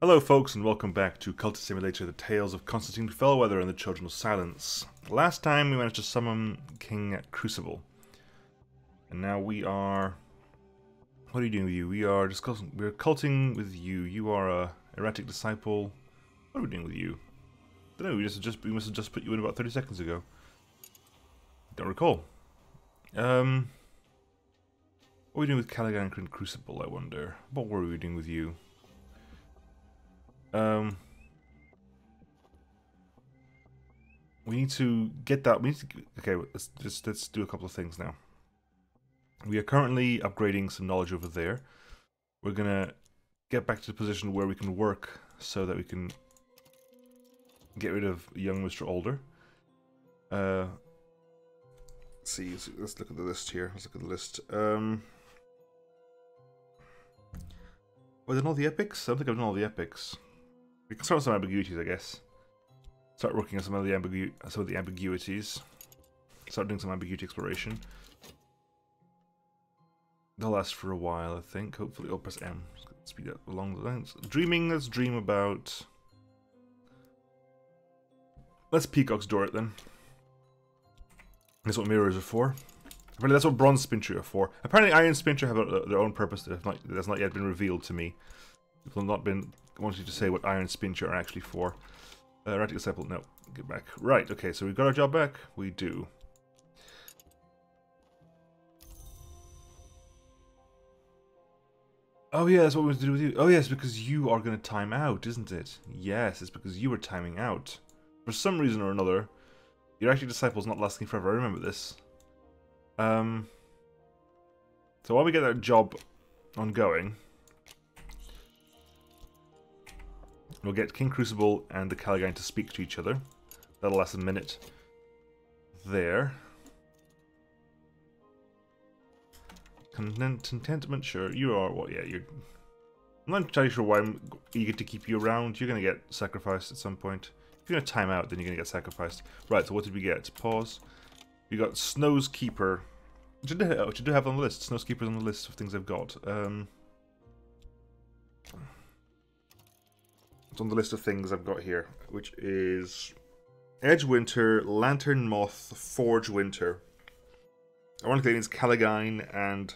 Hello folks and welcome back to Cultist Simulator, the tales of Constantine Fellweather and the Children of Silence. Last time we managed to summon King Crucible. And now we are... What are you doing with you? We're culting with you. You are a erratic disciple. What are we doing with you? I don't know, we must have just put you in about 30 seconds ago. Don't recall. What are we doing with Caligan and Crucible, I wonder? What were we doing with you? We need to get that. Okay, let's do a couple of things now. We are currently upgrading some knowledge over there. We're gonna get back to the position where we can work so that we can get rid of young Mr. Older. Let's see. Let's look at the list here. Let's look at the list. Well, done all the epics? I don't think I've done all the epics. We can start with some ambiguities, I guess. Start working on some of the ambiguities. Start doing some ambiguity exploration. They'll last for a while, I think. Hopefully, I'll press M. Speed up along the lines. Dreaming. Let's dream about. Let's Peacock's Door it then. That's what mirrors are for. Apparently, that's what bronze spincher are for. Apparently, iron spincher have their own purpose that has not yet been revealed to me. People have not been wanting to say what iron spincher are actually for. Erratic disciple, no, get back. Right, okay, so we've got our job back. We do. Oh yeah, that's what we want to do with you. Oh yes, because you are going to time out, isn't it? Yes, it's because you were timing out. For some reason or another, your erratic disciple's not lasting forever. I remember this. So while we get that job ongoing, we'll get King Crucible and the Caligan to speak to each other. That'll last a minute. There. Contentment, sure. You are what? Yeah, you're. I'm not entirely sure why I'm eager to keep you around. You're going to get sacrificed at some point. If you're going to time out, then you're going to get sacrificed. Right, so what did we get? Pause. We got Snow's Keeper. Which I do have on the list. Snow's Keeper's on the list of things I've got. It's on the list of things I've got here, which is Edge Winter, Lantern Moth, Forge Winter. Ironically, it's Caligan and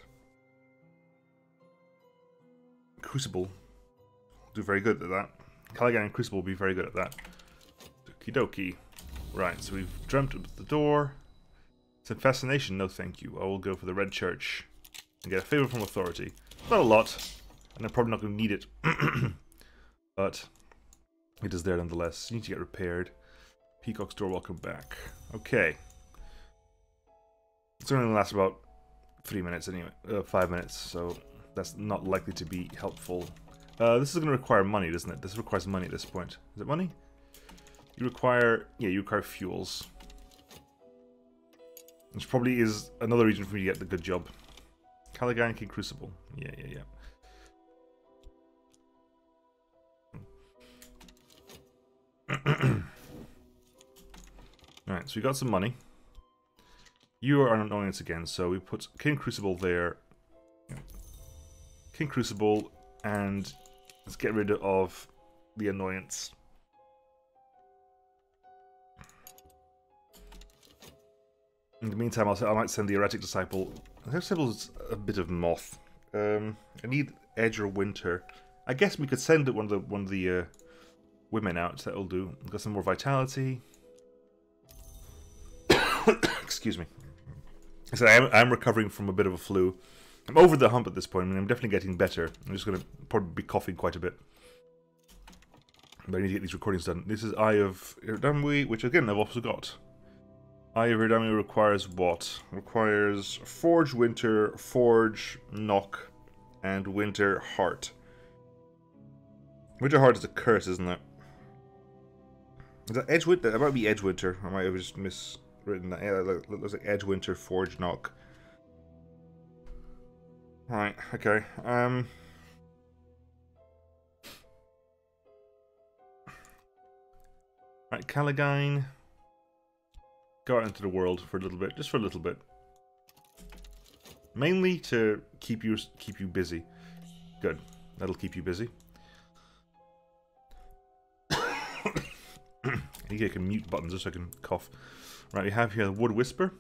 Crucible. Do very good at that. Caligan and Crucible will be very good at that. Okie dokie. Right, so we've dreamt up the door. It's a fascination, no thank you. I will go for the Red Church and get a favor from authority. Not a lot, and I'm probably not going to need it. But it is there nonetheless. You need to get repaired. Peacock's Door, welcome back. Okay. It's only going to last about 3 minutes anyway. 5 minutes, so that's not likely to be helpful. This is going to require money, doesn't it? This requires money at this point. Is it money? You require... Yeah, you require fuels. Which probably is another reason for me to get the good job. Caligan King Crucible. Yeah. Alright, so we got some money. You are an annoyance again, so we put King Crucible there. King Crucible, and let's get rid of the annoyance. In the meantime, I might send the Erratic Disciple. The Disciple's a bit of moth. I need Edge or Winter. I guess we could send one of the women out. That'll do. We've got some more vitality. Excuse me. So I'm recovering from a bit of a flu. I'm over the hump at this point. I mean, I'm definitely getting better. I'm just going to probably be coughing quite a bit. But I need to get these recordings done. This is Eye of Irdamwi, which again I've also got. Eye of Irdamwi requires what? Requires Forge Winter, Forge Knock, and Winter Heart. Winter Heart is a curse, isn't it? Is that Edge Winter? That might be Edge Winter. I might have just miswritten that. Yeah, that looks like Edge Winter, Forge Knock. Right, okay. Right, Caligan. Go out into the world for a little bit, just for a little bit. Mainly to keep you busy. Good. That'll keep you busy. I need to get mute buttons just so I can cough. Right, we have here the Wood Whisper.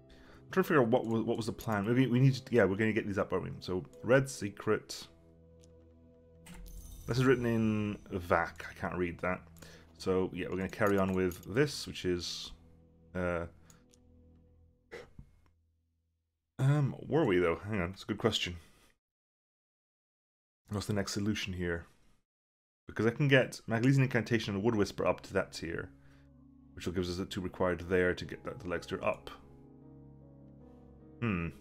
I'm trying to figure out what was the plan. Maybe we need to, yeah, we're going to get these up, aren't we? So, Red Secret. This is written in VAC. I can't read that. So, yeah, we're going to carry on with this, which is... were we, though? Hang on, it's a good question. What's the next solution here? Because I can get Magnesian Incantation and Wood Whisper up to that tier, which will give us the 2 required there to get that the Lexter up. I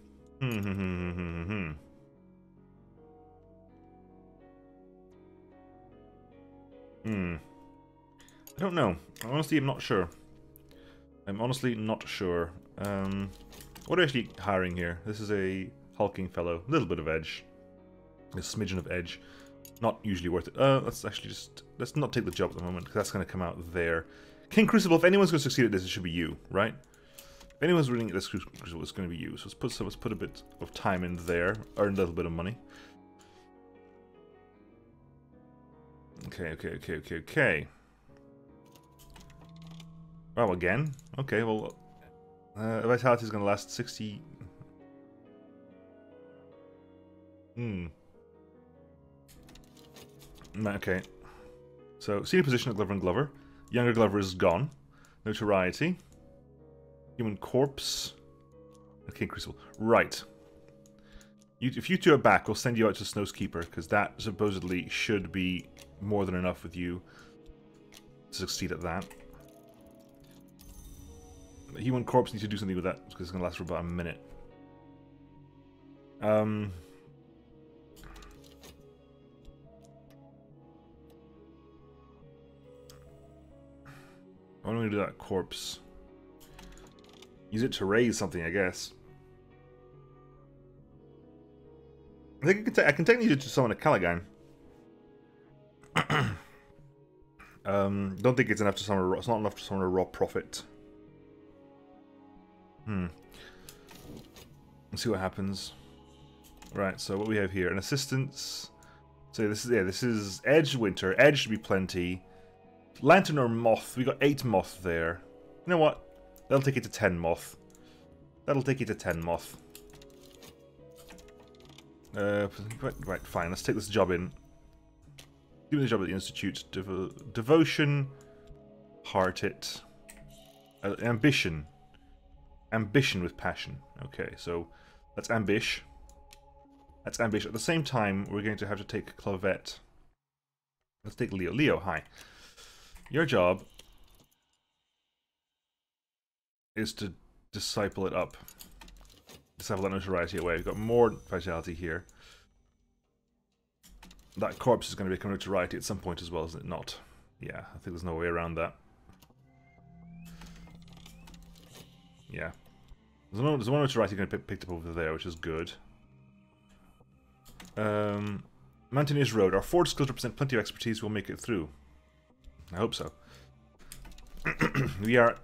don't know. Honestly, I'm not sure. I'm honestly not sure. What are we actually hiring here? This is a hulking fellow. A little bit of edge. A smidgen of edge. Not usually worth it. Let's actually just... Let's not take the job at the moment, because that's going to come out there. King Crucible, if anyone's going to succeed at this, it should be you, right? If anyone's winning at this Crucible, it's going to be you. So let's put a bit of time in there. Earn a little bit of money. Okay. Oh, again? Okay, well... Vitality is going to last 60... Okay. So, senior position of Glover and Glover. Younger Glover is gone. Notoriety. Human Corpse. Okay, Crucible. Right. If you two are back, we'll send you out to Snowskeeper, because that supposedly should be more than enough with you to succeed at that. The Human Corpse needs to do something with that, because it's going to last for about a minute. Why don't we do that corpse? Use it to raise something, I guess. I think I can technically use it to summon a Caligan. Don't think it's enough to summon a raw. It's not enough to summon a raw prophet. Let's see what happens. Right. So what we have here, an assistance. So this is Edge Winter. Edge should be plenty. Lantern or Moth. We got 8 Moth there. You know what? That'll take you to 10 Moth. That'll take you to 10 Moth. Right, fine. Let's take this job in. Do the job at the Institute. Devotion. Heart it. Ambition. Ambition with passion. Okay, so that's ambish. That's ambish. At the same time, we're going to have to take Clavette. Let's take Leo. Leo, hi. Your job is to disciple it up. Disciple that notoriety away. We've got more vitality here. That corpse is going to become notoriety at some point as well, is it not? Yeah, I think there's no way around that. Yeah. There's one notoriety going to be picked up over there, which is good. Mountaineers Road. Our forward skills represent plenty of expertise. We'll make it through. I hope so. we are at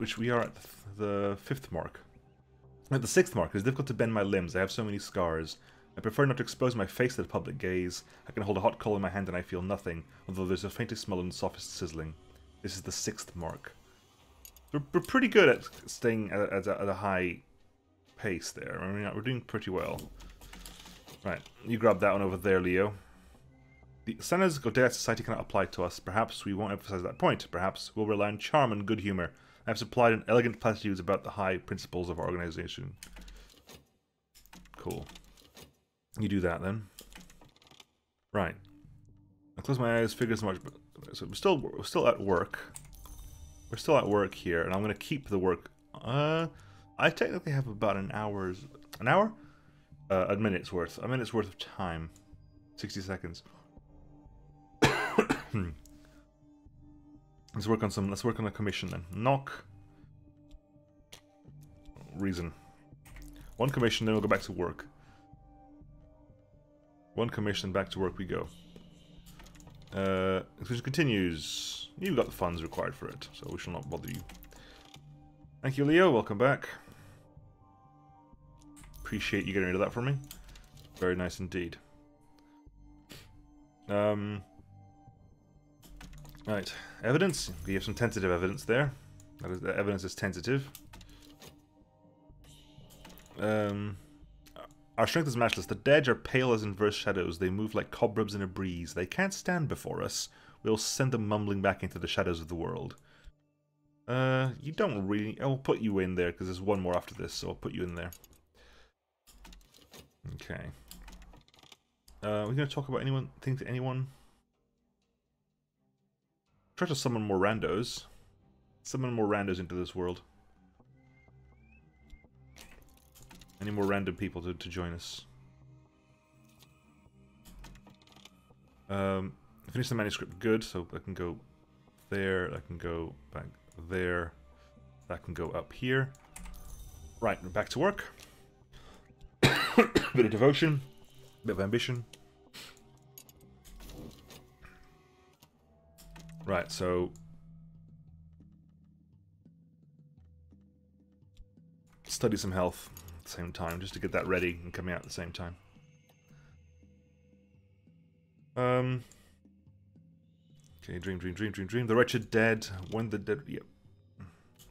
the 5th mark. At the 6th mark, it's difficult to bend my limbs. I have so many scars. I prefer not to expose my face to the public gaze. I can hold a hot coal in my hand and I feel nothing, although there's a faintest smell and softest sizzling. This is the 6th mark. We're pretty good at staying at a high pace there. I mean, we're doing pretty well. Right, you grab that one over there, Leo. The standards of Godea society cannot apply to us. Perhaps we won't emphasize that point. Perhaps we'll rely on charm and good humor. I have supplied an elegant platitudes about the high principles of our organization. Cool. You do that then. Right. I close my eyes, figure so much. So we're still at work. We're still at work here, and I'm gonna keep the work. I technically have about an hour? A minute's worth. A minute's worth of time. 60 seconds. Let's work on a commission then. Knock. Reason. 1 commission, then we'll go back to work. 1 commission, back to work we go. Expansion continues. You've got the funds required for it, so we shall not bother you. Thank you, Leo. Welcome back. Appreciate you getting rid of that for me. Very nice indeed. Right, evidence. We have some tentative evidence there. That is, the evidence is tentative. Our strength is matchless. The dead are pale as inverse shadows. They move like cobwebs in a breeze. They can't stand before us. We'll send them mumbling back into the shadows of the world. You don't really... I'll put you in there, because there's one more after this, so I'll put you in there. Okay. We're going to talk about anyone... Think to anyone... Try to summon more randos. Summon more randos into this world. Any more random people to join us? Finish the manuscript. Good, so I can go there, I can go back there, that can go up here. Right, we're back to work. Bit of devotion, bit of ambition. Right, so... Study some health at the same time, just to get that ready and coming out at the same time. Okay, dream. The wretched dead. When the dead... Yep.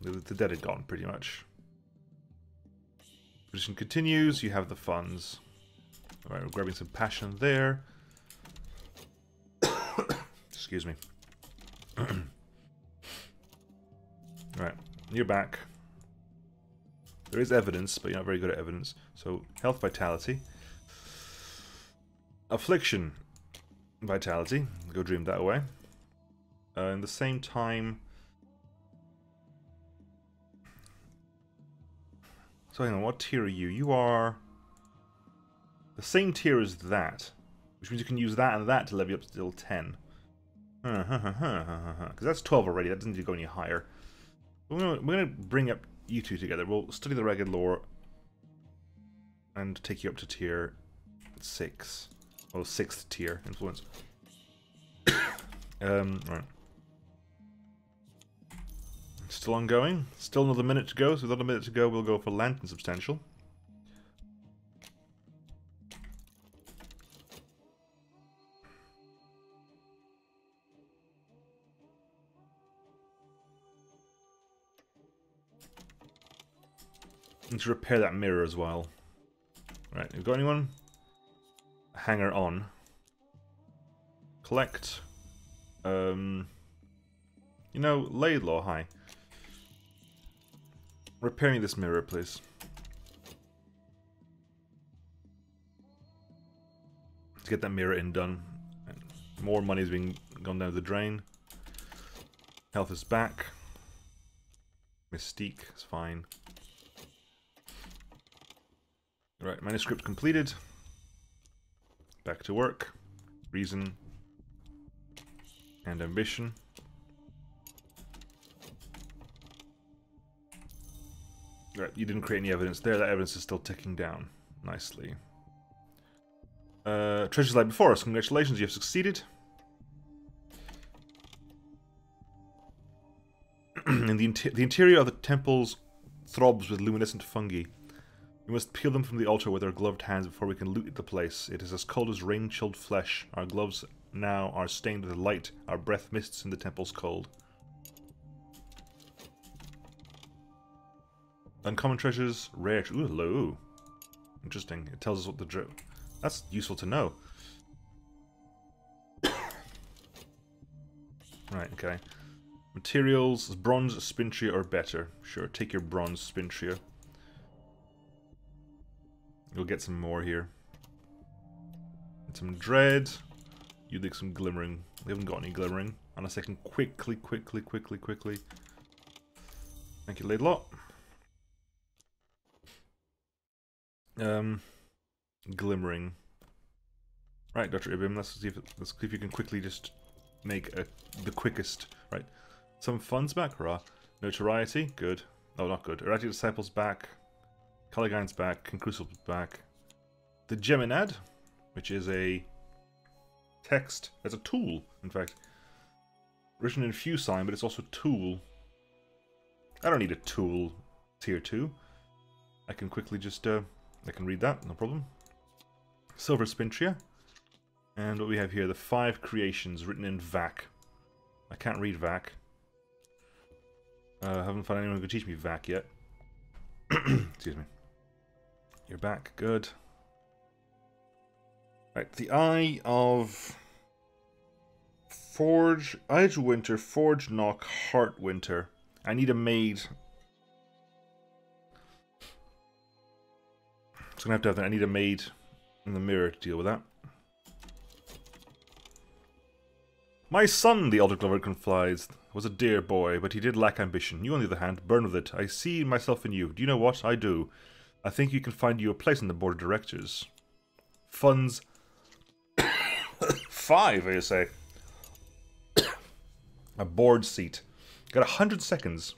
The dead are gone, pretty much. Tradition continues, you have the funds. Alright, we're grabbing some passion there. Excuse me. Right, you're back. There is evidence, but you're not very good at evidence. So, health, vitality. Affliction, vitality. Go dream that away. In the same time... So hang on, what tier are you? You are... the same tier as that. Which means you can use that and that to level you up to level 10. Because that's 12 already, that doesn't go any higher. We're going to bring up you two together. We'll study the ragged lore and take you up to tier 6. Well, 6th tier influence. Right. Still ongoing. Still another minute to go, so with another minute to go, we'll go for Lantern Substantial. Need to repair that mirror as well. Right, you got anyone? Hanger on. Collect. You know, Laidlaw, hi. Repair me this mirror, please. Let's get that mirror in done. More money's being gone down the drain. Health is back. Mystique is fine. Right, manuscript completed. Back to work. Reason. And ambition. Right, you didn't create any evidence there. That evidence is still ticking down. Nicely. Treasures lie before us. Congratulations, you have succeeded. In the interior of the temples throbs with luminescent fungi. We must peel them from the altar with our gloved hands before we can loot the place. It is as cold as rain-chilled flesh. Our gloves now are stained with light. Our breath mists in the temple's cold. Uncommon treasures, rare. Ooh, hello. Interesting. It tells us what the that's useful to know. Right, okay. Materials, bronze, spintria, or better. Sure, take your bronze spintria. You'll get some more here. And some dread. You dig some glimmering. We haven't got any glimmering. On a second, quickly. Thank you, Laidlaw. Glimmering. Right, Dr. Ibim, let's see if you can quickly just make the quickest. Right. Some funds back, hurrah. Notoriety, good. Oh, not good. Erratic Disciples back. Caligan's back. Conclusiv's back. The Geminad, which is a text. It's a tool, in fact. Written in few sign, but it's also a tool. I don't need a tool tier 2. I can quickly just, I can read that, no problem. Silver Spintria. And what we have here, the 5 creations written in VAC. I can't read Vac. Haven't found anyone who can teach me Vac yet. Excuse me. You're back. Good. Right, the Eye of Forge, Eye Winter, Forge Knock, Heart Winter. I need a maid. So I'm gonna have that. I need a maid in the mirror to deal with that. My son, the Elder Glover confides, was a dear boy, but he did lack ambition. You, on the other hand, burn with it. I see myself in you. Do you know what? I do. I think you can find you a place on the board of directors. Funds 5, I say. A board seat. Got 100 seconds.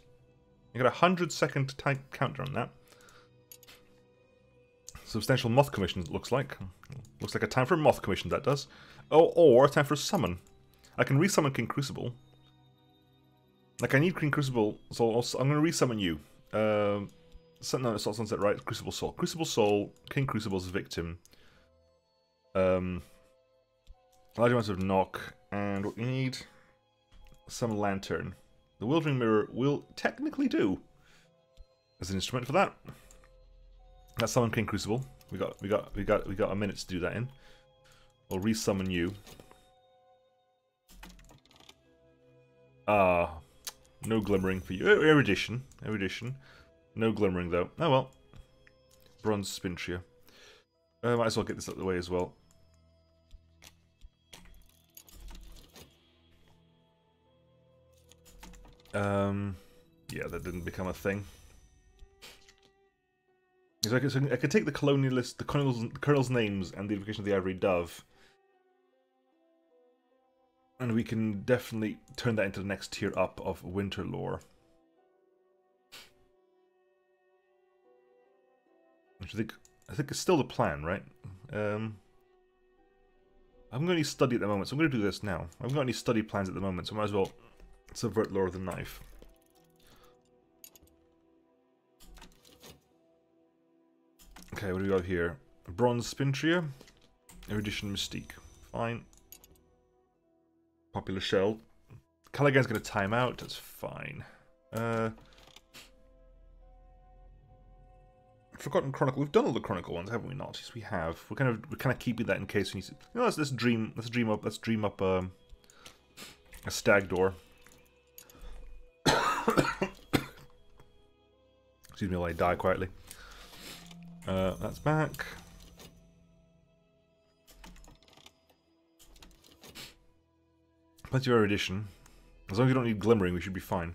You got a 100-second time counter on that. Substantial moth commission, it looks like. Looks like a time for a moth commission, that does. Oh, or a time for a summon. I can resummon King Crucible. Like, I need King Crucible, so I'm going to resummon you. No, it's not Sunset, right? Crucible Soul. Crucible Soul, King Crucible's victim. Large amounts of knock, and what we need... some lantern. The Wildering Mirror will technically do as an instrument for that. That's summon King Crucible. We got a minute to do that in. We'll resummon you. No glimmering for you. Erudition. Erudition. No glimmering though. Oh well. Bronze Spintria. Might as well get this out of the way as well. Yeah, that didn't become a thing. So I could take the colonialist, the colonel's names, and the invocation of the Ivory Dove, and we can definitely turn that into the next tier up of Winter Lore. Which I think is still the plan, right? I'm going to need study at the moment, so I'm going to do this now. I haven't got any study plans at the moment, so I might as well subvert Lore of the Knife. Okay, what do we got here? Bronze Spintria, Erudition Mystique. Fine. Popular Shell. Callaghan's going to time out, that's fine. Forgotten Chronicle. We've done all the Chronicle ones, haven't we not? Yes, we have. We're kind of keeping that in case we need to. You know, let's dream up a stag door. Excuse me while I die quietly. That's back. Plenty of erudition. As long as you don't need glimmering, we should be fine.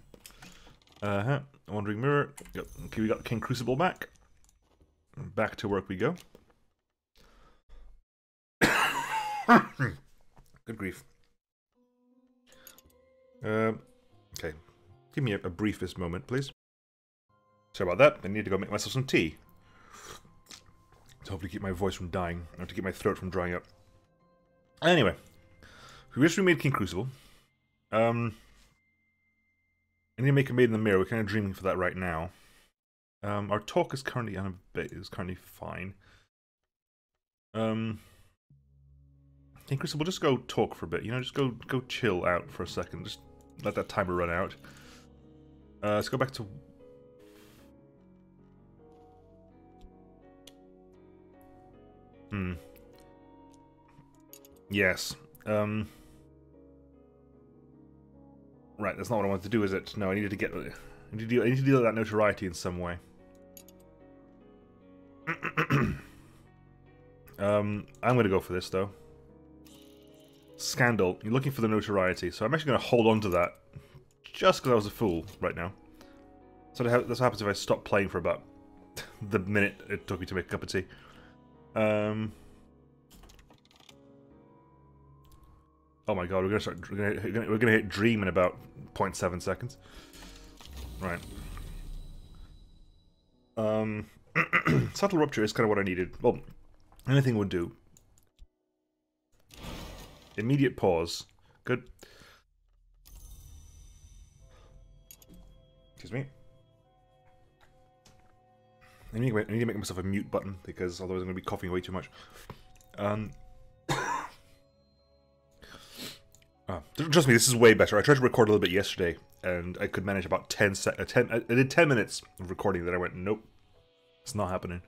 Wandering Mirror. Yep. Okay, we got King Crucible back. Back to work we go. Good grief. Okay. Give me a briefest moment, please. Sorry about that. I need to go make myself some tea. To hopefully keep my voice from dying. Or to keep my throat from drying up. Anyway. We just remade King Crucible. I need to make a Maid in the Mirror. We're kind of dreaming for that right now. Our talk is currently fine. King Crucible, just go talk for a bit. You know, just go chill out for a second. Just let that timer run out. Let's go back to. Yes. Right, that's not what I wanted to do, is it? No, I needed to get. I need to deal with that notoriety in some way. I'm gonna go for this though. Scandal. You're looking for the notoriety, so I'm actually gonna hold on to that, just because I was a fool right now. So that's what happens if I stop playing for about the minute it took me to make a cup of tea. Oh my god, we're gonna hit Dream in about 0.7 seconds. Right. Subtle Rupture is kind of what I needed. Well, anything would do. Immediate pause. Good. Excuse me. I need to make myself a mute button because otherwise I'm going to be coughing way too much. Trust me, this is way better. I tried to record a little bit yesterday, and I could manage about 10 I did 10 minutes of recording, then I went, nope, it's not happening.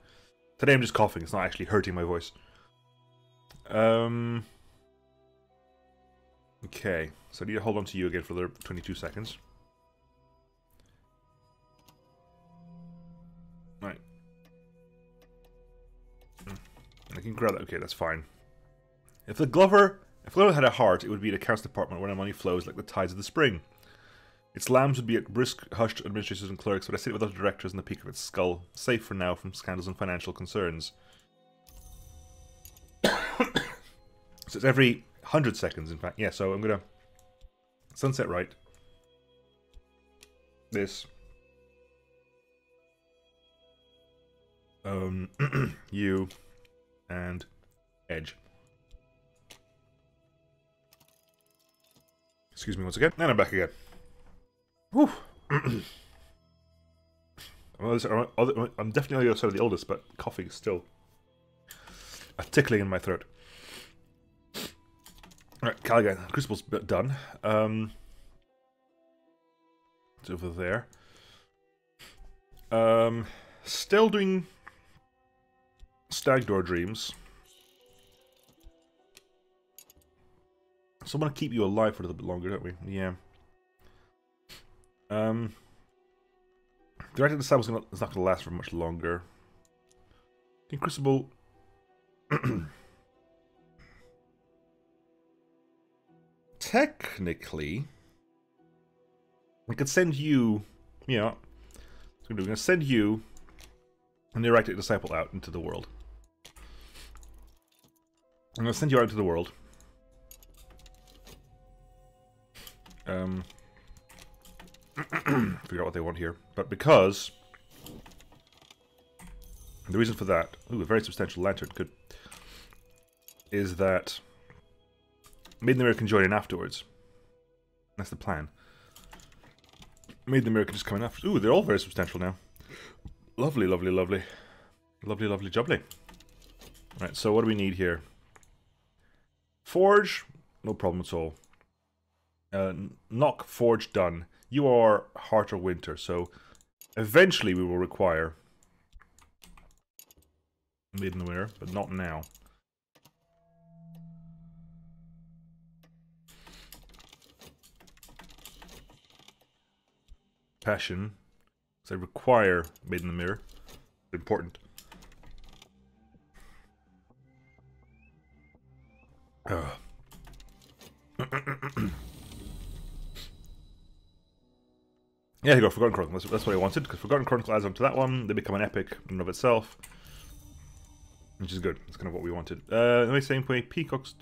Today I'm just coughing, it's not actually hurting my voice. Okay, so I need to hold on to you again for the 22 seconds. Right. I can grab that, okay, that's fine. If Glover had a heart, it would be the accounts department where the money flows like the tides of the spring. Its lambs would be at brisk, hushed administrators and clerks, but I sit with other directors in the peak of its skull, safe for now from scandals and financial concerns. So it's every 100 seconds, in fact. Yeah, so I'm gonna sunset right. This. You and Edge. Excuse me once again, and I'm back again. Whew. I'm definitely on the other side of the oldest, but coughing is still a tickling in my throat. Alright, Caligan, Crucible's done. It's over there. Still doing Stag Door Dreams. So I want to keep you alive for a little bit longer, don't we? Yeah. The writing of the sound is not going to last for much longer. I think Crucible... Technically... I could send you... Yeah. So we're going to send you... and the Erratic Disciple out into the world. I'm going to send you out into the world. Figure out what they want here. But because... the reason for that... Ooh, a very substantial lantern. Good. Is that... Maiden the Mirror can join in afterwards. That's the plan. Maiden the Mirror can just come in after... Ooh, they're all very substantial now. Lovely, lovely, lovely. Lovely, lovely, jubbly. Right, so what do we need here? Forge. No problem at all. Knock, Forge, done. You are Heart or Winter, so eventually we will require Maiden the Mirror, but not now. Passion. So I require Maiden the Mirror. Important. Yeah, you go, Forgotten Chronicle. That's what I wanted, because Forgotten Chronicle adds on to that one. They become an epic in and of itself. Which is good. That's kind of what we wanted. Anyway, same way, Peacock's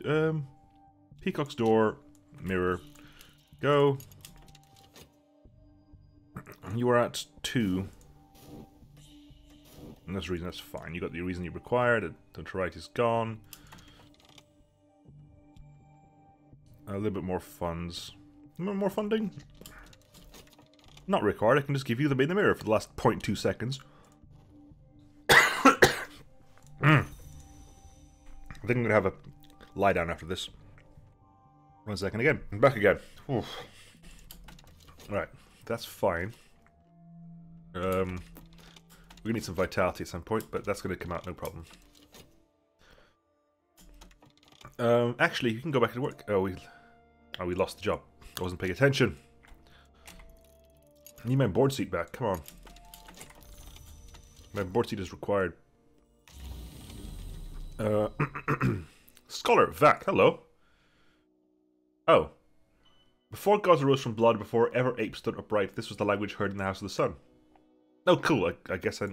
Door, Mirror, go. You are at 2. And that's the reason, that's fine. You got the reason you required. The notoriety is gone. A little bit more funds. A little more funding? Not required, I can just give you the Maiden the Mirror for the last 0.2 seconds. I think I'm going to have a lie down after this. 1 second again. I'm back again. Oof. Right, that's fine. We need some vitality at some point, but that's going to come out no problem. Actually, you can go back to work. Oh, we lost the job. I wasn't paying attention. I need my board seat back. Come on. My board seat is required. Scholar, Vac, hello. Oh. Before gods arose from blood, before ever apes stood upright, this was the language heard in the House of the Sun. Oh, cool. I guess I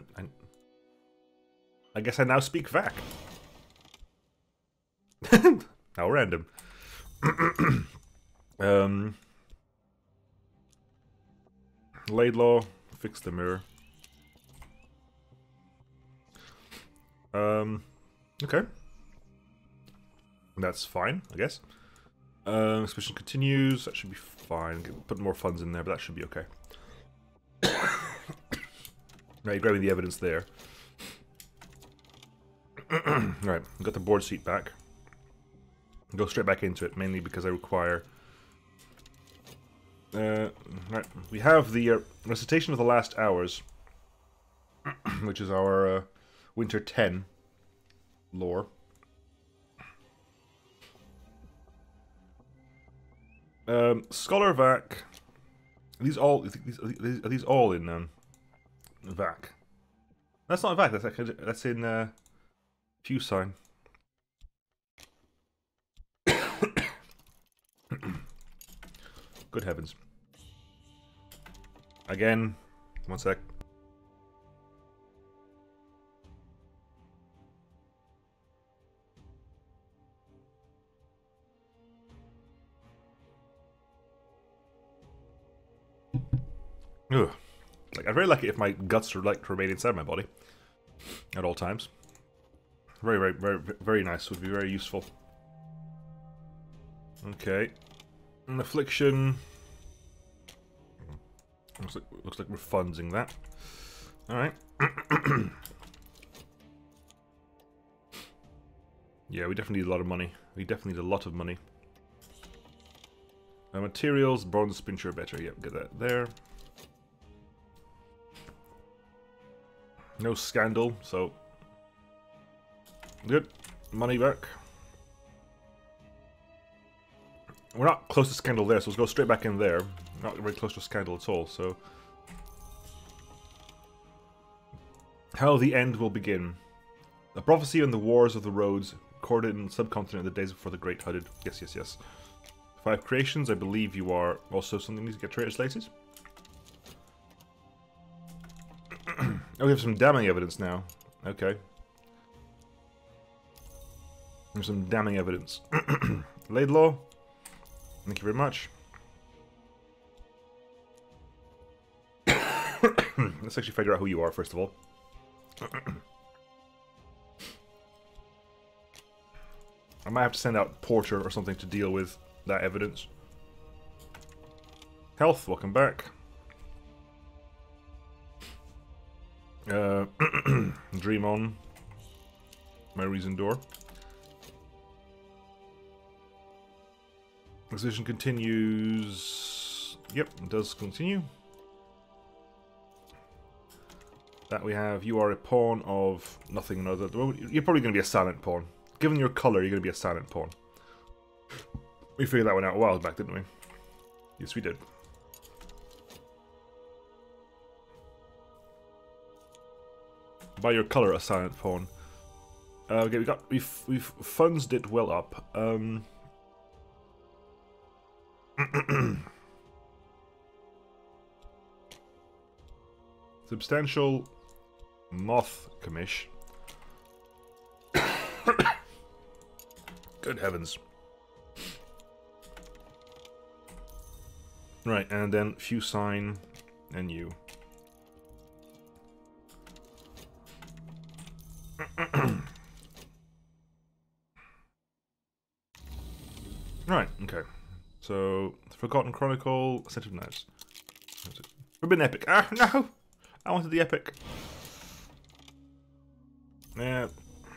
now speak Vac. How random. Laidlaw, fix the mirror. Okay. That's fine, I guess. Expansion continues, that should be fine. Put more funds in there, but that should be okay. Now you're grabbing the evidence there. Right, got the board seat back. Go straight back into it, mainly because I require Right. We have the Recitation of the Last Hours, which is our Winter 10 lore. Scholar Vac. Are these all in Vac? That's not Vac. That's in Fuse Sign. Good heavens! Again, one sec. Ugh. Like, I'd really like it if my guts were like to remain inside my body at all times. Very nice. Would be very useful. Okay. An affliction. Looks like we're funding that. All right. Yeah, we definitely need a lot of money. We definitely need a lot of money. Materials, bronze, spincher, better. Yep, get that there. No scandal, so good. Money back. We're not close to scandal there, so let's go straight back in there. Not very close to scandal at all, so... How the end will begin. A prophecy on the wars of the roads, recorded in the subcontinent in the days before the Great Hudded. Yes, yes, yes. 5 creations, I believe you are also something that needs to get translated. Oh, we have some damning evidence now. Okay. There's some damning evidence. Laidlaw. Thank you very much. Let's actually figure out who you are, first of all. I might have to send out Porter or something to deal with that evidence. Health, welcome back. Dream on. My reason door. Exhibition continues. Yep, it does continue. That we have. You are a pawn of nothing or other. You're probably going to be a silent pawn. Given your colour, you're going to be a silent pawn. We figured that one out a while back, didn't we? Yes, we did. By your colour, a silent pawn. Okay, we've funds it well up. Substantial moth commish. Good heavens. Right, and then few sign and you. Right, okay. So, Forgotten Chronicle, Set of Knives. Forbidden Epic. Ah, no! I wanted the Epic. Yeah,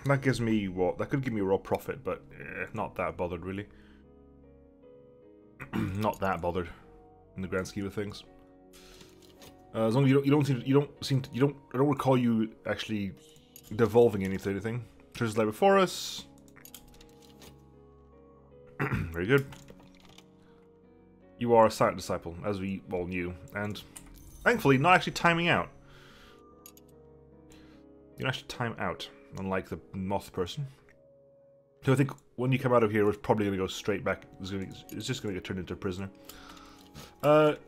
that gives me what? That could give me a raw profit, but not that bothered, really. Not that bothered in the grand scheme of things. As long as I don't recall you actually devolving anything. Treasures lie before us. Very good. You are a silent disciple, as we all knew, and thankfully not actually timing out. You don't actually time out, unlike the moth person. So I think when you come out of here, we're probably going to go straight back. It's just going to get turned into a prisoner. I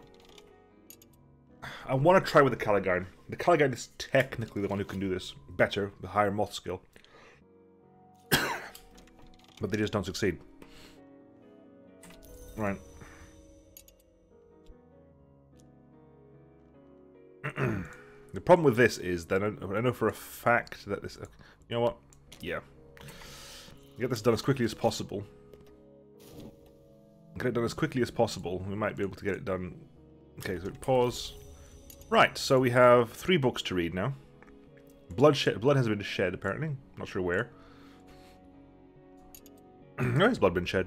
want to try with the Caligarn. The Caligarn is technically the one who can do this better, the higher moth skill. But they just don't succeed. Right. The problem with this is that I know for a fact that this... You know what? Yeah. Get this done as quickly as possible. Get it done as quickly as possible. We might be able to get it done... Okay, so pause. Right, so we have 3 books to read now. Blood has been shed, apparently. Not sure where. Where has blood been shed?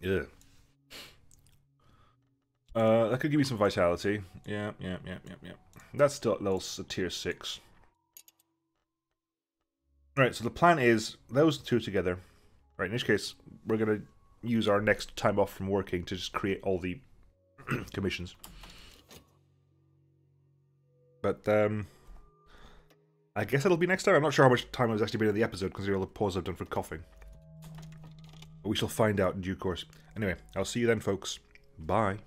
Yeah. That could give me some vitality. Yeah. That's still at level tier 6. Right, so the plan is those two together. Right, in which case, we're going to use our next time off from working to just create all the commissions. But, I guess it'll be next time. I'm not sure how much time has actually been in the episode, considering all the pause I've done for coughing. But we shall find out in due course. Anyway, I'll see you then, folks. Bye.